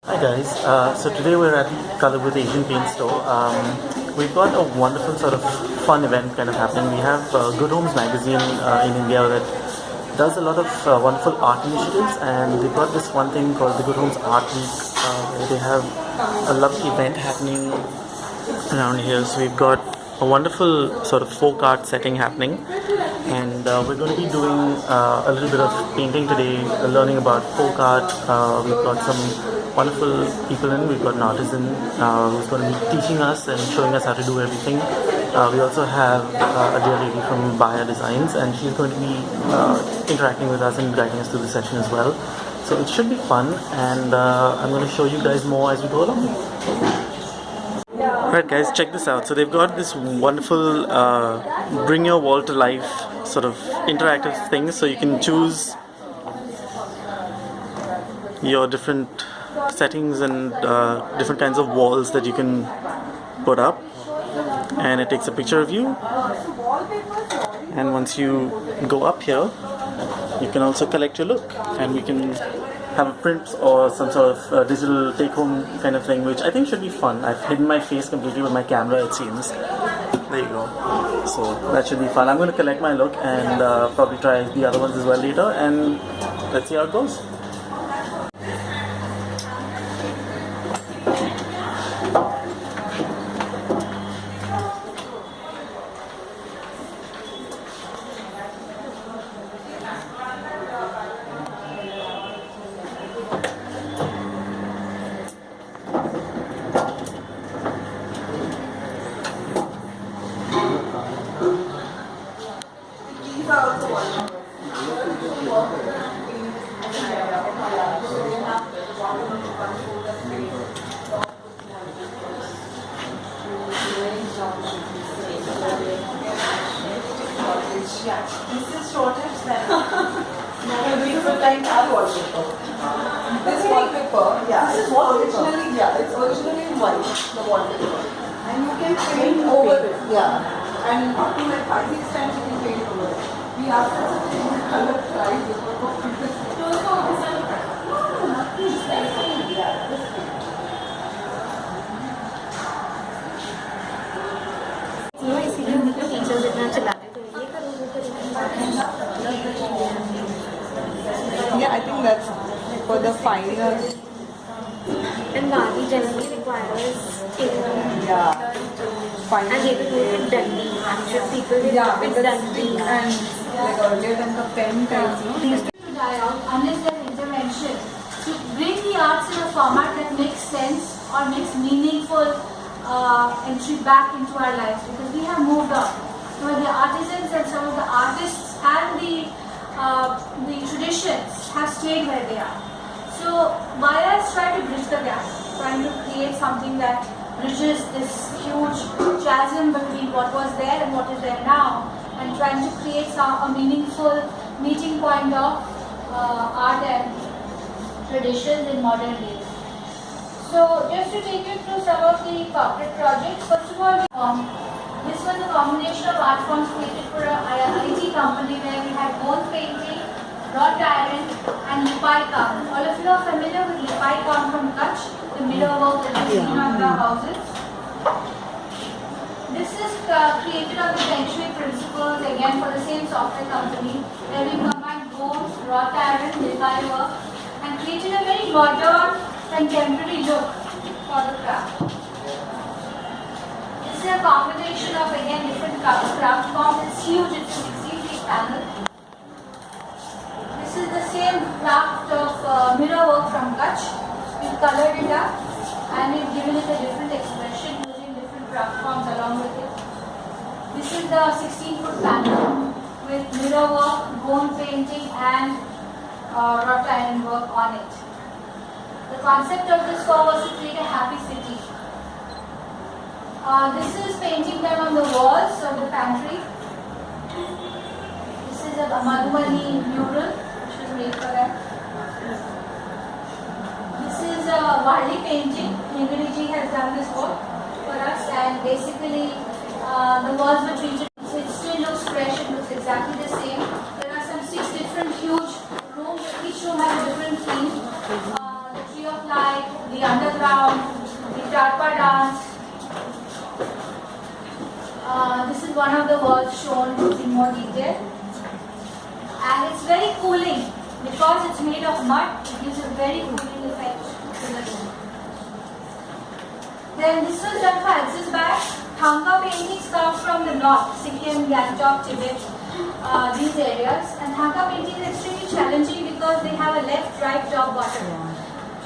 Hi guys, so today we're at the Color with Asian Paint store. We've got a wonderful sort of fun event kind of happening. We have Good Homes magazine in India that does a lot of wonderful art initiatives, and they've got this one thing called the Good Homes Art Week where they have a lovely event happening around here. So we've got a wonderful sort of folk art setting happening, and we're going to be doing a little bit of painting today, learning about folk art. We've got some wonderful people in. We've got an artisan who's going to be teaching us and showing us how to do everything. We also have a dear lady from Baya Designs, and she's going to be interacting with us and guiding us through the session as well. So it should be fun, and I'm going to show you guys more as we go along. Alright guys, check this out. So they've got this wonderful bring your wall to life sort of interactive thing, so you can choose your different settings and different kinds of walls that you can put up, and it takes a picture of you. And once you go up here, you can also collect your look, and we can have a print or some sort of digital take-home kind of thing, which I think should be fun. I've hidden my face completely with my camera, it seems. There you go. So that should be fun. I'm going to collect my look and probably try the other ones as well later, and let's see how it goes. This is shortage then. This is a time our wallpaper. This wallpaper, yeah. This is originally, yeah, it's originally white, the wallpaper. And you can paint over it, yeah. And up to like 5-6 times you can paint over it. We asked us to change the color twice before yeah, I think that's for the finer. And Bali generally requires Finer. and they will do it Dundee. I'm sure people will Yeah, do it because Dundee. thick and like earlier than the pen types, no? These to die out unless there's intervention to bring the arts in a format that makes sense or makes meaningful entry back into our lives, because we have moved on. So the artisans and some of the artists and the traditions have stayed where they are. So Maya has tried to bridge the gap, trying to create something that bridges this huge chasm between what was there and what is there now, and trying to create a meaningful meeting point of art and traditions in modern days. So just to take you through some of the corporate projects, first of all, this was a combination of art forms created for an IT company where we had bone painting, wrought iron and lipai kam. All of you are familiar with lipai kam from Kutch, the mirror work that we see on the houses. This is created on the Feng Shui principles, again for the same software company, where we combined bones, wrought iron, lipai work, and created a very modern, contemporary look for the craft. This is a combination of, again, different craft forms. It's huge, it's a 16-feet panel. This is the same craft of mirror work from Kutch. We've colored it up and we've given it a different expression using different craft forms along with it. This is the 16-foot panel with mirror work, bone painting and wrought iron work on it. The concept of this store was to create a happy city. This is painting done on the walls of the pantry. This is a Madhubani mural which was made for that. This is a Wali painting. Nigari has done this work for us, and basically the walls were treated. So it still looks fresh, it looks exactly the same. There are some 6 different huge rooms. Each room has a different theme. The tree of life, the underground, the Tarpa dance. This is one of the walls shown in more detail. And it's very cooling. Because it's made of mud, it gives a very cooling effect to the room. Then this was done for Axis Bank. Thangka paintings come from the north, Sikkim, Gangtok, Tibet, these areas. And Thangka painting is extremely challenging because they have a left, right, top, bottom.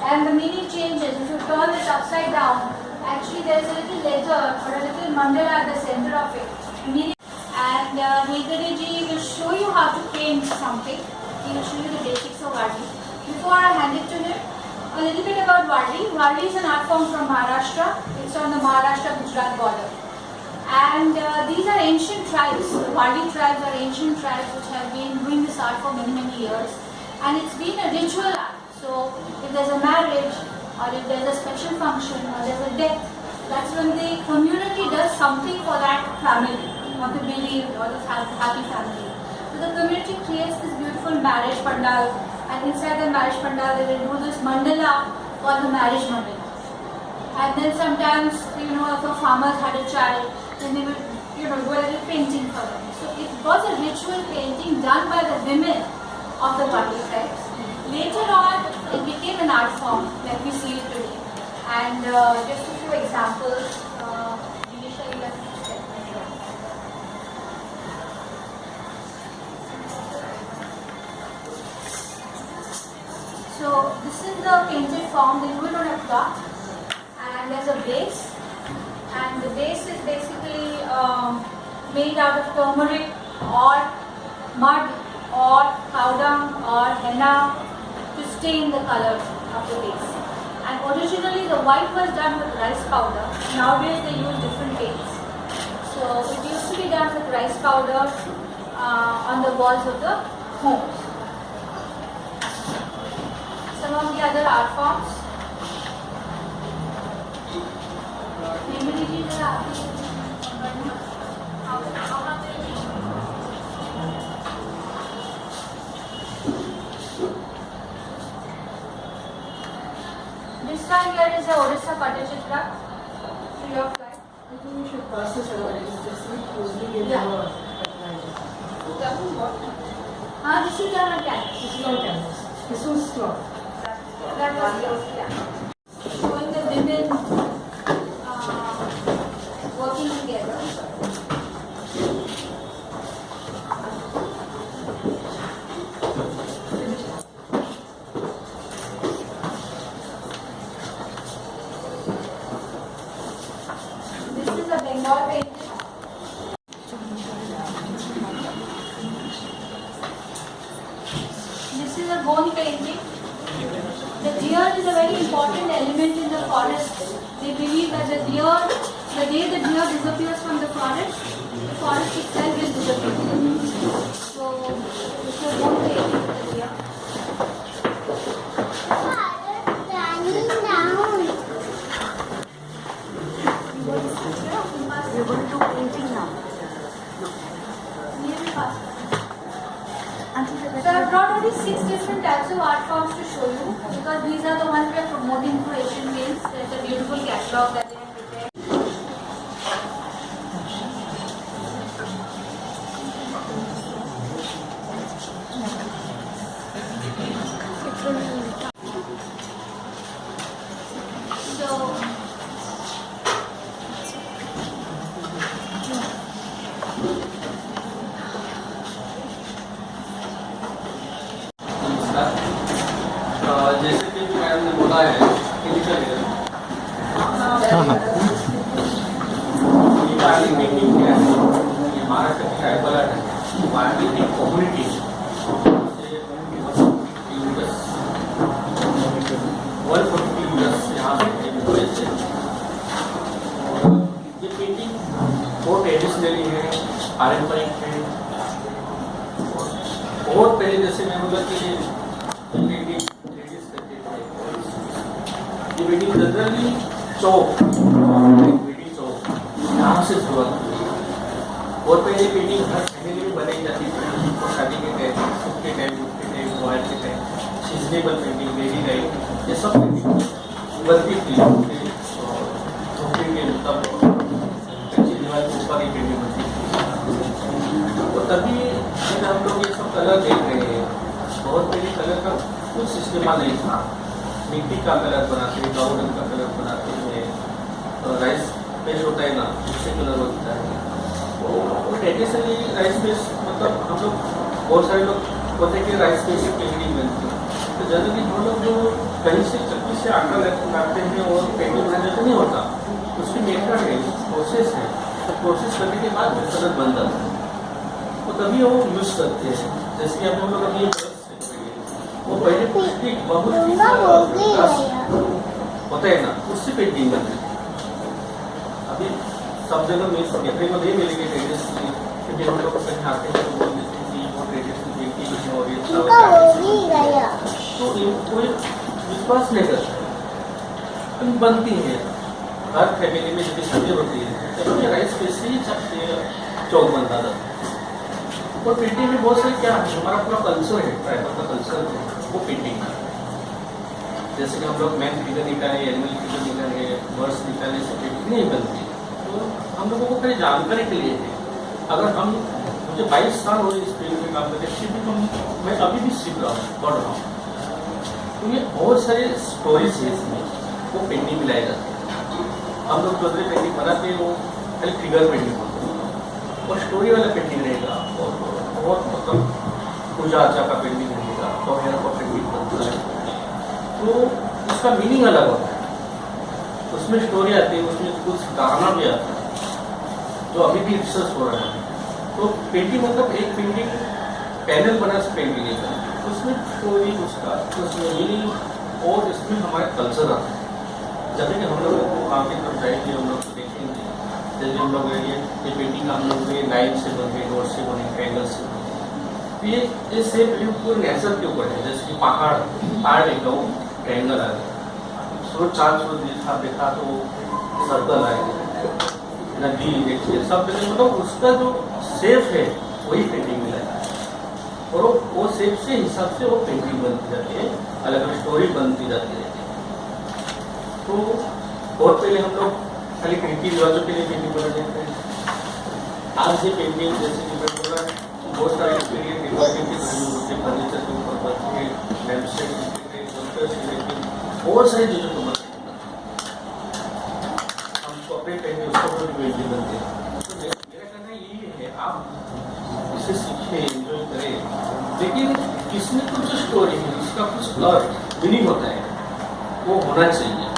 And the meaning changes. If you turn it upside down, actually there's a little letter or a little mandala at the center of it. And Nilgiri ji will show you how to paint something. He will show you the basics of Varli. Before I hand it to him, a little bit about Varli. Varli is an art form from Maharashtra. It's on the Maharashtra-Gujarat border. And these are ancient tribes. The Varli tribes are ancient tribes which have been doing this art for many, many years. And it's been a ritual art. So if there's a marriage, or if there's a special function, or there's a death, that's when the community does something for that family, or the bereaved, or the happy family. So the community creates this beautiful marriage pandal, and inside the marriage pandal they will do this mandala for the marriage mandala. And then sometimes, if a farmer had a child, then they would, do a little painting for them. So it was a ritual painting done by the women of the Varli tribes. Later on, it became an art form like we see it today. And just a few examples. Dinisha, you have to step. So this is the painted form. They do it on a cloth, and there's a base. And the base is basically made out of turmeric or mud or cow dung or henna to stain the color of the base. And originally the white was done with rice powder. Nowadays they use different paints. So it used to be done with rice powder on the walls of the homes. Some of the other art forms. This one here is a Odisha Pattachitra, free of life. I think we should pass this around. It's just closely in Yeah. our This is done on canvas. This is on canvas. This was cloth. That was yours, yeah. Showing the women working together. This is a Bengal painting. This is a bone painting. The deer is a very important element in the forest. They believe that the day the deer disappears from the forest itself will disappear. So, this is a bone painting of the deer. We're going to do painting now. Nearly past. So I've brought only 6 different types of art forms to show you because these are the ones we are promoting through Asian Games. There's a beautiful catalog that they have prepared. So जैसे कि ma'am ने बोला है ये वारली painting क्या है, ये महाराष्ट्र की ट्राइबल आर्ट है। वारली की कम्युनिटी यहाँ पे हुए थे। ये पेंटिंग बहुत ट्रेडिशनली है, पारंपरिक है। बहुत पहले जैसे मैं बोला कि वेडिंग जनरली चौक वेडिंग चौक यहाँ से शुरुआत हुई। और पहले वेडिंग हर फैमिली में बनाई जाती थी, शादी के टाइम, उसके टाइम, उसके टाइम, बॉय के time, seasonable painting, daily life, ये सब पेंटिंग। बनती थी झोपड़ी के मतलब कच्ची दीवार के ऊपर ही पेंटिंग बनती थी। तो तभी जब हम लोग ये सब कलर देख रहे हैं, बहुत पहले कलर का कुछ सिस्टम नहीं था। मिट्टी का कलर बनाते हैं, गाँव रंग का कलर बनाते हैं, राइस पेस्ट होता है ना, उससे कलर होता है। तो ट्रेडिशनली राइस पेस्ट मतलब हम लोग बहुत सारे लोग होते हैं कि राइस पेस्ट से पेंटिंग बनती है। तो जनरली हम लोग जो कहीं से चक्की से आटा लाते हैं और पेंटिंग बनाने तो नहीं होता, उसकी मेथड है, प्रोसेस है। तो प्रोसेस करने के बाद कलर बन जाता है, तो तभी वो यूज़ करते हैं। जैसे कि हम लोग अभी वो पहले पुष्टि बहुत होता है ना, उससे पेंटिंग बनती है। अभी सब जगह में देखने को नहीं मिलेगी ट्रेडिशनल, क्योंकि हम लोग कहीं आते हैं तो बोल देते हैं कि वो ट्रेडिशनल पेंटिंग है और ये तो कोई विश्वास नहीं करता है, बनती है। हर फैमिली में जब शादी होती है तब राइस पे से ही चौक बनता था। और पेंटिंग में बहुत सारे क्या है, हमारा पूरा कल्चर है, ट्राइबल का कल्चर है वो पेंटिंग का। जैसे कि हम लोग मैन फिगर निकाले, एनिमल फिगर निकाले, बर्ड्स निकाले, से पेंटिंग नहीं बनती। तो हम लोगों को खाली जानकारी के लिए है। अगर हम मुझे 22 साल हो इस फील्ड में काम करते हैं, तो मैं अभी भी सीख रहा हूँ, पढ़ रहा हूँ। तो ये बहुत सारे स्टोरीज है इसमें, वो पेंटिंग में लाई जाती है। हम लोग जो पेंटिंग बनाते हैं वो खाली फिगर पेंटिंग होती है, और स्टोरी वाला पेंटिंग रहेगा, और बहुत मतलब पूजा अर्चा का पेंटिंग रहेगा, तो हेयर का पेंटिंग बनता है। तो उसका मीनिंग अलग होता है, उसमें स्टोरी आती है, उसमें कुछ गाना भी आता है, जो अभी भी रिसर्च हो रहा है। तो पेंटिंग मतलब एक पेंटिंग पैनल बना से पेंटिंग है, उसमें स्टोरी उसका, उसमें मीनिंग और इसमें हमारे कल्चर आता है। जब कि हम लोग आगे तरफ जाएंगे, हम लोग देखेंगे जैसे हम लोग ये पेंटिंग हम लोग लाइन से बन गए, डॉट से बने, ट्रायंगल से बने। ये सेप पूरे नेचर के ऊपर है। जैसे कि पहाड़ देखा वो ट्रायंगल आ गया, सूरज चाँद सूरज देखा तो सर्कल आएगा, नदी देखिए, सब जगह मतलब उसका जो सेप है वही पेंटिंग में लगा है, और वो सेप से हिसाब से वो पेंटिंग बनती जाती है, अलग अलग स्टोरी बनती जाती रहती है। तो बहुत पहले हम लोग खाली रीति रिवाजों के लिए पेंटिंग बना देते हैं। आज ये पेंटिंग जैसे कि मैं बोला, बहुत सारे फर्नीचर के ऊपर बनते हैं, बहुत सारी चीज़ों को बनते हैं, हम कपड़े पहने उसको भी पेंटिंग बनते हैं। तो मेरा कहना यही है, आप इसे सीखें, एंजॉय करें, लेकिन इसमें कुछ स्टोरी है, इसका कुछ अर्थ मीनिंग होता है, वो होना चाहिए।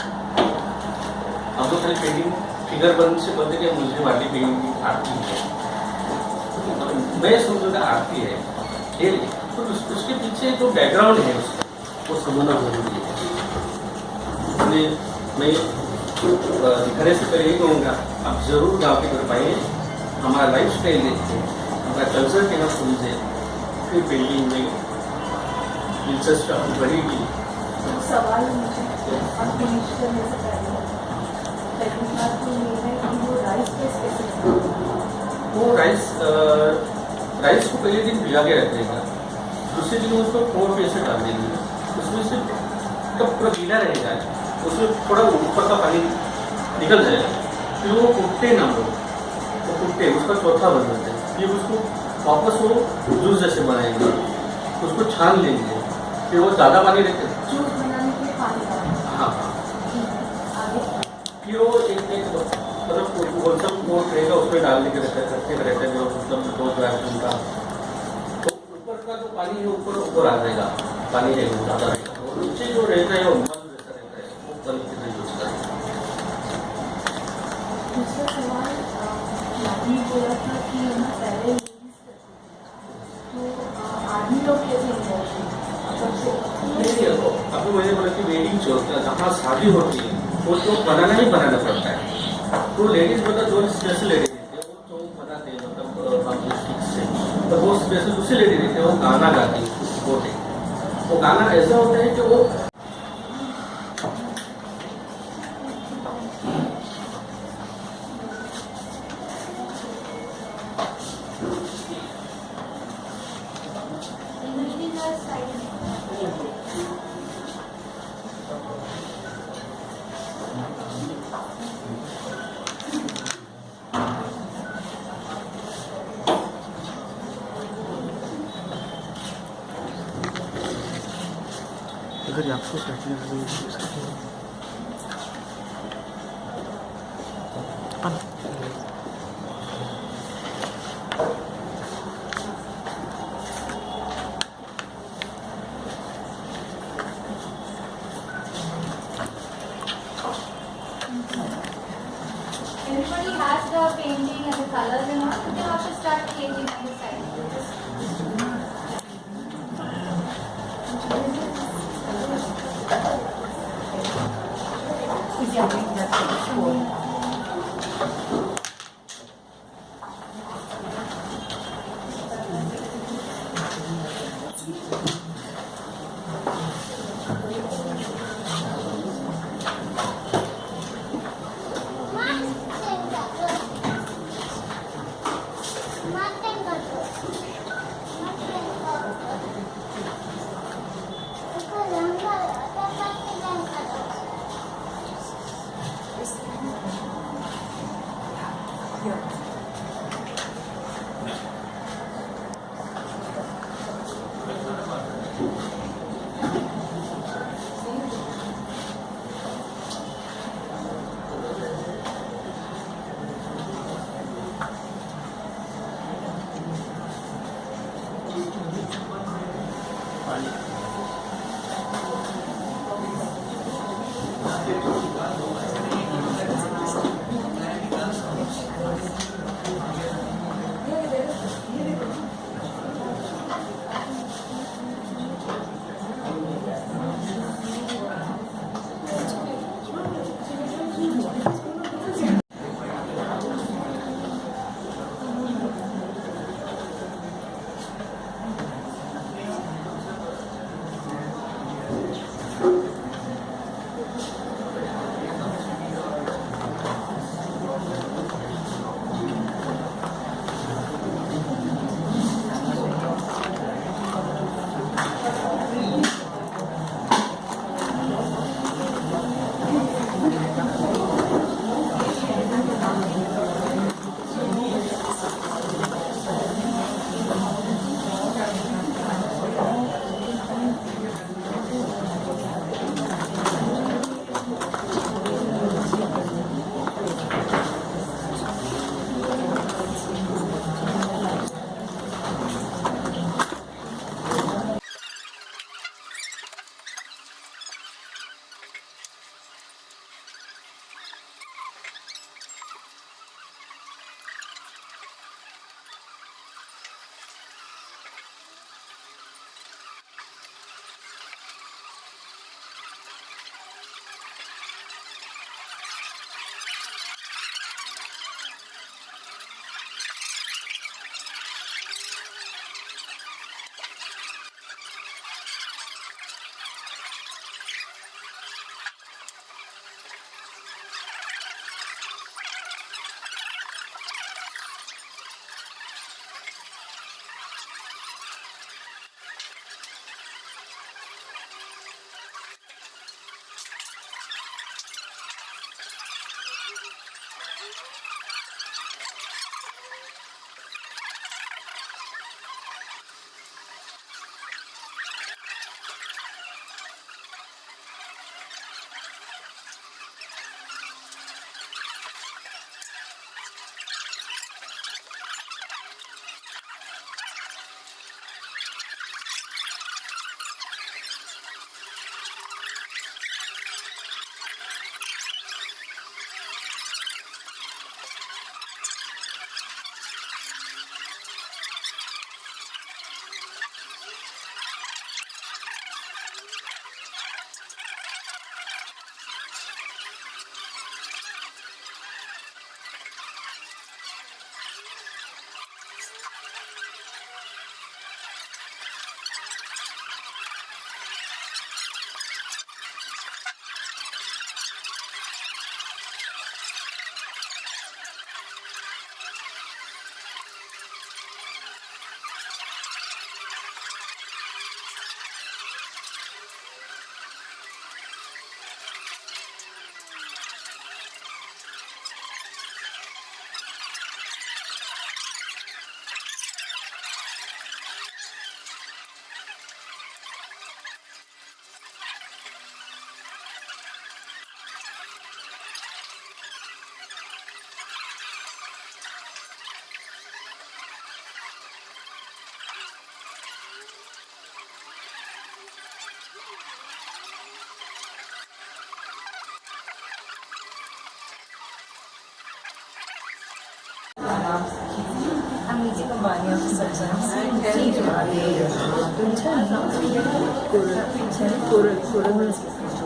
हम लोग खाली पेंटिंग फिगर बन से बनते कि मुझे वाली पेंटिंग आती है, मैं समझूंगा आती है, तो उसके पीछे जो बैकग्राउंड है उसका वो समझना जरूरी है। इसलिए मैं दिखाने से पहले ये कहूँगा, आप जरूर गाँव की तरफ आइए, हमारा लाइफ स्टाइल देखिए, हमारा कल्चर के ना समझे, फिर पेंटिंग में दिलचस्पी आपकी बढ़ेगी। सवाल मुझे अब फिनिश करने से पहले पहली बात तो ये है कि वो राइस कैसे वो राइस को पहले दिन भिगा के रख देगा, दूसरे दिन उसको 4 पैसे डाल देंगे, उसमें से कब पूरा गीला रहेगा, उसमें थोड़ा ऊपर का पानी निकल जाएगा, फिर वो कुट्टे ना लोग, वो कुट्टे उसका चौथा बन जाते हैं, फिर उसको वापस वो जूस जैसे बनाएंगे, उसको छान लेंगे, फिर वो ज़्यादा पानी रहते हैं, जूस बनाने के लिए पानी, हाँ, फिर वो एक मतलब वो रहेगा, उसमें डालने के रहते हैं, जो मतलब 2 दिन का, तो ऊपर का जो पानी है ऊपर आ जाएगा, पानी रहेगा ज़्यादा रहेगा, और नीचे जो रहता है वो मल जैसा रहता है, वो कल की तरह यूज करेंगे। दूसरा सवाल, आपने बोला था कि पहले तो आदमी लोग कैसे इन्वॉल्व हैं? अभी मैंने बोला कि वेडिंग जो होता है, जहाँ शादी होती है वो तो बनाना ही बनाना पड़ता है। तो लेडीज मतलब जो स्पेशल लेडीज रहती है वो जो बनाते हैं, मतलब से, तो वो स्पेशल दूसरी लेडी रहती है, वो गाना गाती है, वो गाना ऐसा होता है कि वो इधर आपको बैठने के लिए यूज़ करते हैं। Everybody has the painting and the colors and all. You can also start creating on the side. This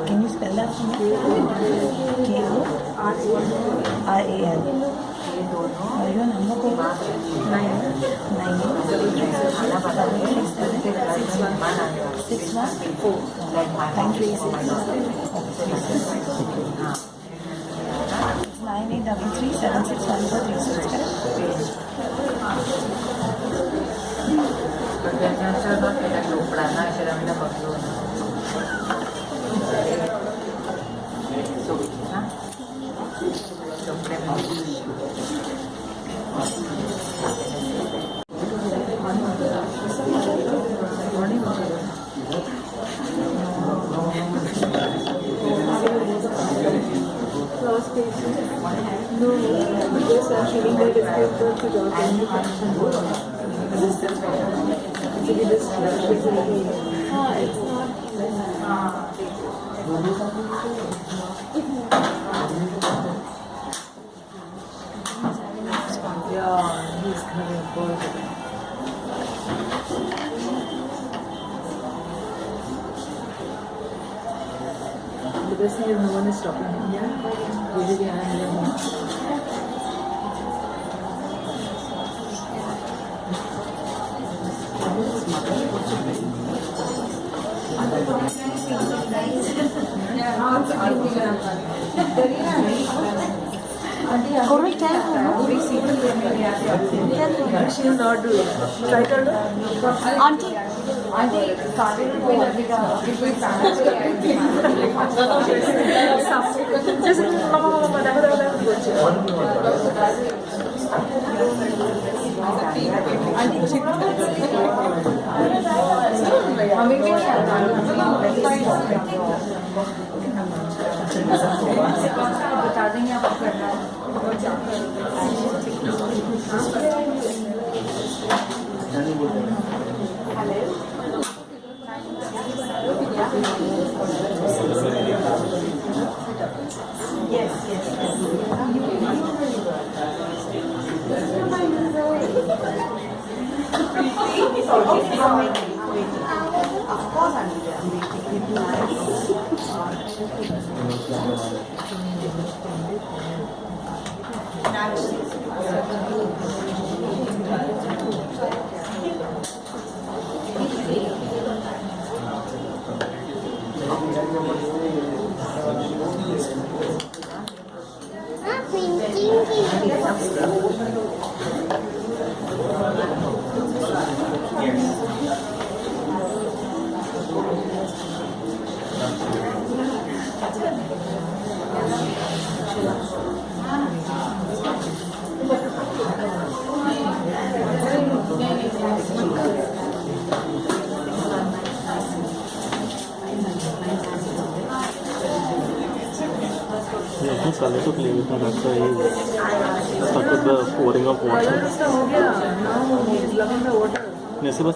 Can you spell that for me? K-O-R-A-N. और your number को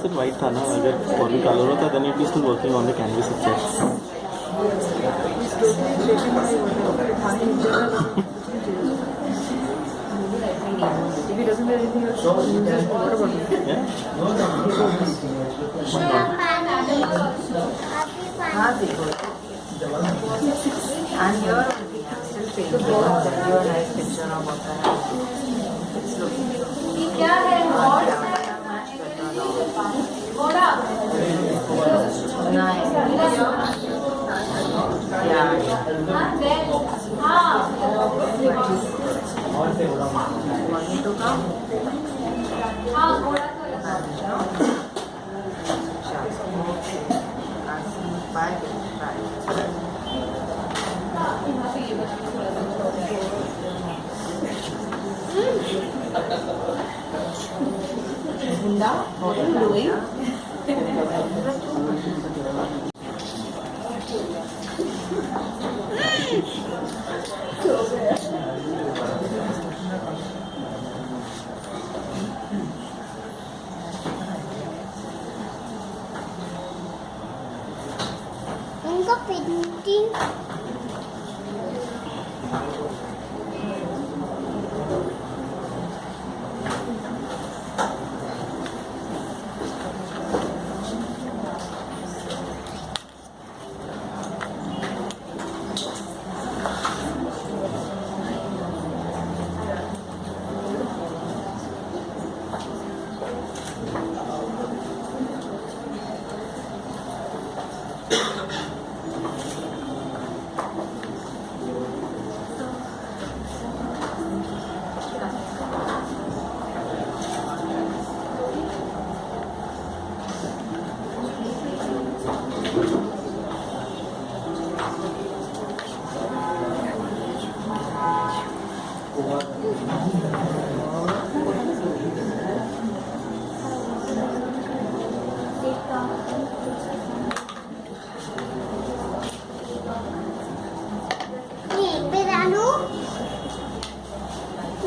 'Waiter' white था ना, अगर और भी कलर होता then it is still working on the canvas itself. If he doesn't get anything else, he uses water bottle. Yeah? And here only, I'm still painting. Your nice picture of what I have. It's looking ये क्या है? much better now. Nice. Yeah. Want me to come? Bye. Bunda, what are you doing? उनका painting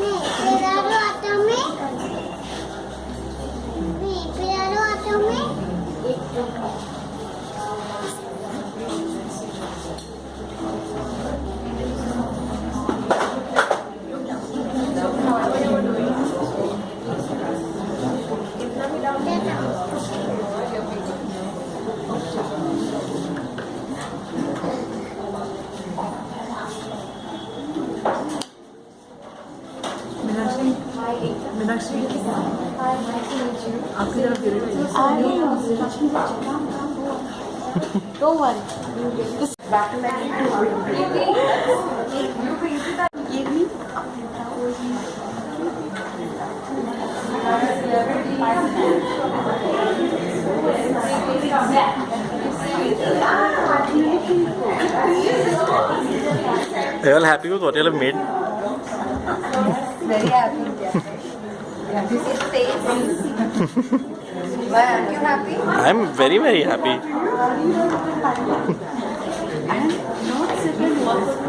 nih beranu atau me nih beranu atau me Meenakshi आपकी तरफ गिरेगा Don't worry. Are you all happy with what you have made? Very happy. This is taste. Why aren't you happy? I'm very, very happy. And not second work.